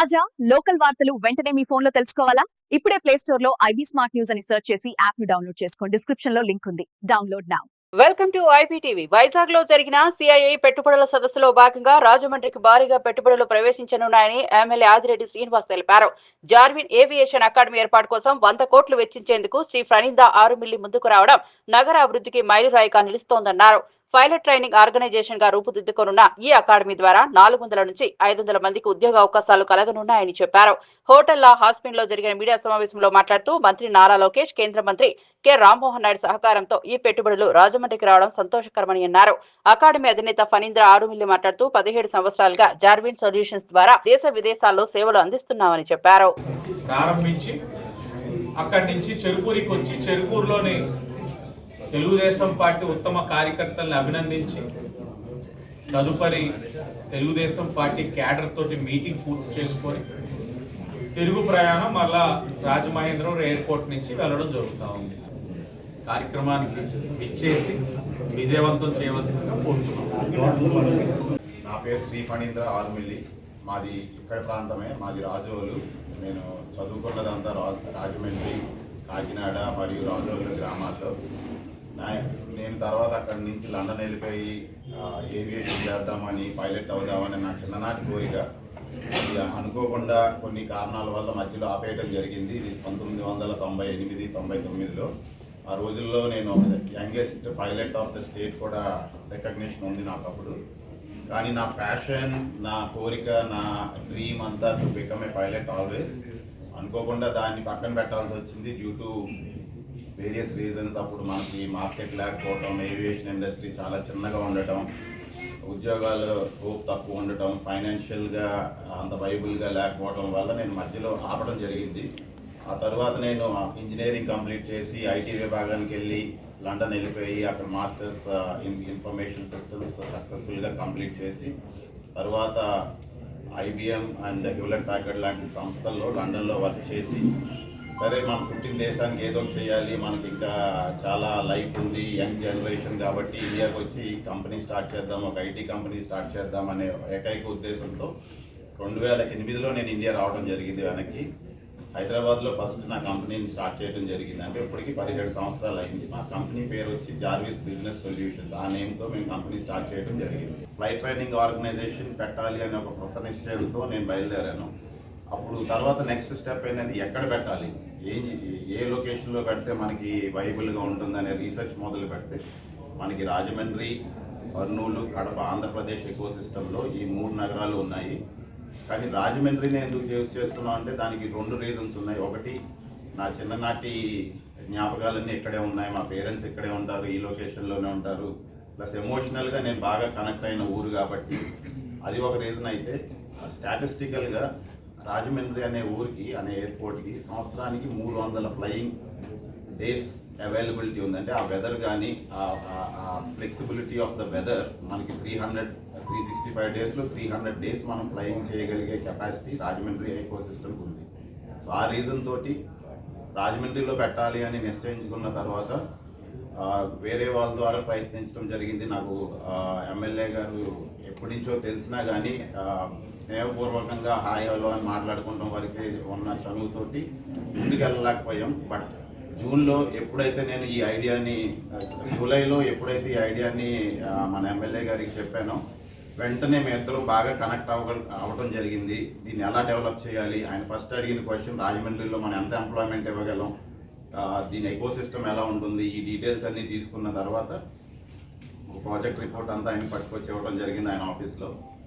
తాజా లోకల్ వార్తలు వెంటనే మీ ఫోన్ లో తెలుసుకోవాలా? ఇప్పుడే ప్లే స్టోర్ లో ఐబీ స్మార్ట్ న్యూస్ అని సెర్చ్ చేసి యాప్ ను డౌన్లోడ్ చేసుకోండి. డిస్క్రిప్షన్ లో లింక్ ఉంది. Download now. Welcome to IPTV. Vizag లో జరిగిన సిఐఐ పెట్టుబడుల సదస్సులో భాగంగా రాజమండ్రికి భారీగా పెట్టుబడులు ప్రవేశించనున్నాయని ఎమ్మెల్యే ఆదిరెడ్డి శ్రీనివాస్ తెలిపారు. జార్విన్ ఏవియేషన్ అకాడమీ ఏర్పాటు కోసం 100 కోట్లు వెచ్చించేందుకు శ్రీ ఫణీంద్ర ఆరుమిల్లి ముందుకు రావడం నగర అభివృద్ధికి మైలురాయిగా నిలుస్తోందన్నారు. పైలట్ ట్రైనింగ్ ఆర్గనైజేషన్ గా రూపుదిద్దుకోనున్న ఈ అకాడమీ ద్వారా 400 నుంచి 500 మందికి ఉద్యోగ అవకాశాలు కలగనున్నాయని చెప్పారు. హోటల్ హాస్పిటల్ లో జరిగిన మీడియా సమావేశంలో మాట్లాడుతూ మంత్రి నారా లోకేష్, కేంద్ర మంత్రి కె రామ్మోహన్ నాయుడు సహకారంతో ఈ పెట్టుబడులు రాజమండ్రికి రావడం సంతోషకరమని అన్నారు. అకాడమీ అధినేత ఫణీంద్ర ఆరుమిల్లి మాట్లాడుతూ 17 సంవత్సరాలుగా జార్విన్ సొల్యూషన్స్ ద్వారా దేశ విదేశాల్లో సేవలు అందిస్తున్నామని చెప్పారు. ప్రారంభించి అక్కడి నుంచి చెరుకూరికి వచ్చి చెరుకూరులోని తెలుగుదేశం పార్టీ ఉత్తమ కార్యకర్తలను అభినందించి తదుపరి తెలుగుదేశం పార్టీ క్యాడర్ తోటి మీటింగ్ పూర్తి చేసుకొని తిరుగు ప్రయాణం మళ్ళా రాజమహేంద్రవరం ఎయిర్పోర్ట్ నుంచి వెళ్ళడం జరుగుతూ ఉంది. కార్యక్రమానికి ఇచ్చేసి విజయవంతం చేయవలసిందిగా కోరుతున్నాం. నా పేరు శ్రీ ఫణీంద్ర ఆరుమిల్లి. మాది ఇక్కడ ప్రాంతమే, మాది రాజోలు. నేను చదువుకున్నదంతా రాజమండ్రి, కాకినాడ మరియు రాజోలు గ్రామాల్లో. నేను తర్వాత అక్కడి నుంచి లండన్ వెళ్ళిపోయి ఏవియేషన్ చేద్దామని, పైలట్ అవుదామని నా చిన్ననాటి కోరిక. ఇది అనుకోకుండా కొన్ని కారణాల వల్ల మధ్యలో ఆపేయడం జరిగింది. ఇది 1998-99లో. ఆ రోజుల్లో నేను youngest pilot of the state కూడా రికగ్నిషన్ ఉంది నాకు అప్పుడు. కానీ నా ప్యాషన్, నా కోరిక, నా డ్రీమ్ అంతా to become a pilot always. అనుకోకుండా దాన్ని పక్కన పెట్టాల్సి వచ్చింది డ్యూ టు వేరియస్ రీజన్స్. అప్పుడు మనకి మార్కెట్ లేకపోవటం, ఏవియేషన్ ఇండస్ట్రీ చాలా చిన్నగా ఉండటం, ఉద్యోగాలు స్కోప్ తక్కువ ఉండటం, ఫైనాన్షియల్గా అంత వైబుల్గా లేకపోవడం వల్ల నేను మధ్యలో ఆపడం జరిగింది. ఆ తర్వాత నేను ఇంజనీరింగ్ కంప్లీట్ చేసి ఐటీ విభాగానికి వెళ్ళి లండన్ వెళ్ళిపోయి అక్కడ మాస్టర్స్ ఇన్ఫర్మేషన్ సిస్టమ్స్ సక్సెస్ఫుల్గా కంప్లీట్ చేసి తర్వాత ఐబిఎం అండ్ హ్యూలెట్ ప్యాకర్డ్ లాంటి సంస్థల్లో లండన్లో వర్క్ చేసి, సరే మనం పుట్టిన దేశానికి ఏదో చేయాలి, మనకి ఇంకా చాలా లైఫ్ ఉంది, యంగ్ జనరేషన్ కాబట్టి ఇండియాకి వచ్చి కంపెనీ స్టార్ట్ చేద్దాం, ఒక ఐటీ కంపెనీ స్టార్ట్ చేద్దాం అనే ఏకైక ఉద్దేశంతో 2008లో నేను ఇండియా రావడం జరిగింది. వెనక్కి హైదరాబాద్లో ఫస్ట్ నా కంపెనీని స్టార్ట్ చేయడం జరిగింది. అంటే ఇప్పటికి 17 సంవత్సరాలు అయింది. మా కంపెనీ పేరు వచ్చి జార్విస్ బిజినెస్ సొల్యూషన్స్. ఆ నేమ్తో మేము కంపెనీ స్టార్ట్ చేయడం జరిగింది. ఫ్లైట్ ట్రైనింగ్ ఆర్గనైజేషన్ పెట్టాలి అనే ఒక కొత్త నిశ్చయంతో నేను బయలుదేరాను. అప్పుడు తర్వాత నెక్స్ట్ స్టెప్ అనేది ఎక్కడ పెట్టాలి, ఏ లొకేషన్లో పెడితే మనకి వైబుల్గా ఉంటుందనే రీసెర్చ్ మొదలు పెడితే మనకి రాజమండ్రి, కర్నూలు, కడప, ఆంధ్రప్రదేశ్ ఎకో సిస్టంలో ఈ 3 నగరాలు ఉన్నాయి. కానీ రాజమండ్రిని ఎందుకు చేసుకున్నాం అంటే దానికి 2 రీజన్స్ ఉన్నాయి. ఒకటి, నా చిన్ననాటి జ్ఞాపకాలన్నీ ఇక్కడే ఉన్నాయి, మా పేరెంట్స్ ఇక్కడే ఉంటారు, ఈ లొకేషన్లోనే ఉంటారు. ప్లస్ ఎమోషనల్గా నేను బాగా కనెక్ట్ అయిన ఊరు కాబట్టి అది ఒక రీజన్. అయితే స్టాటిస్టికల్గా రాజమండ్రి అనే ఊరికి, అనే ఎయిర్పోర్ట్కి సంవత్సరానికి 300 ఫ్లయింగ్ డేస్ అవైలబిలిటీ ఉందంటే ఆ వెదర్ కానీ ఆ ఫ్లెక్సిబిలిటీ ఆఫ్ ద వెదర్ మనకి 365 డేస్లో 300 డేస్ మనం ఫ్లయింగ్ చేయగలిగే కెపాసిటీ రాజమండ్రి ఎకో సిస్టమ్కి ఉంది. సో ఆ రీజన్ తోటి రాజమండ్రిలో పెట్టాలి అని నిశ్చయించుకున్న తర్వాత వేరే వాళ్ళ ద్వారా ప్రయత్నించడం జరిగింది. నాకు ఎమ్మెల్యే గారు ఎప్పటి నుంచో తెలిసినా కానీ స్నేహపూర్వకంగా హాయ్ హలో అని మాట్లాడుకుంటాం వరకే ఉన్న చనువుతోటి ముందుకెళ్ళలేకపోయాం. బట్ జూన్లో ఎప్పుడైతే నేను ఈ ఐడియాని, జూలైలో ఎప్పుడైతే ఈ ఐడియాని మన ఎమ్మెల్యే గారికి చెప్పానో వెంటనే మేము ఇద్దరం బాగా కనెక్ట్ అవ్వడం జరిగింది. దీన్ని ఎలా డెవలప్ చేయాలి, ఆయన ఫస్ట్ అడిగిన క్వశ్చన్ రాజమండ్రిలో మనం ఎంత ఎంప్లాయ్మెంట్ ఇవ్వగలం, దీని ఎకో సిస్టమ్ ఎలా ఉంటుంది, ఈ డీటెయిల్స్ అన్నీ తీసుకున్న తర్వాత ప్రాజెక్ట్ రిపోర్ట్ అంతా ఆయన పట్టుకొచ్చి ఇవ్వడం జరిగింది ఆయన ఆఫీస్లో.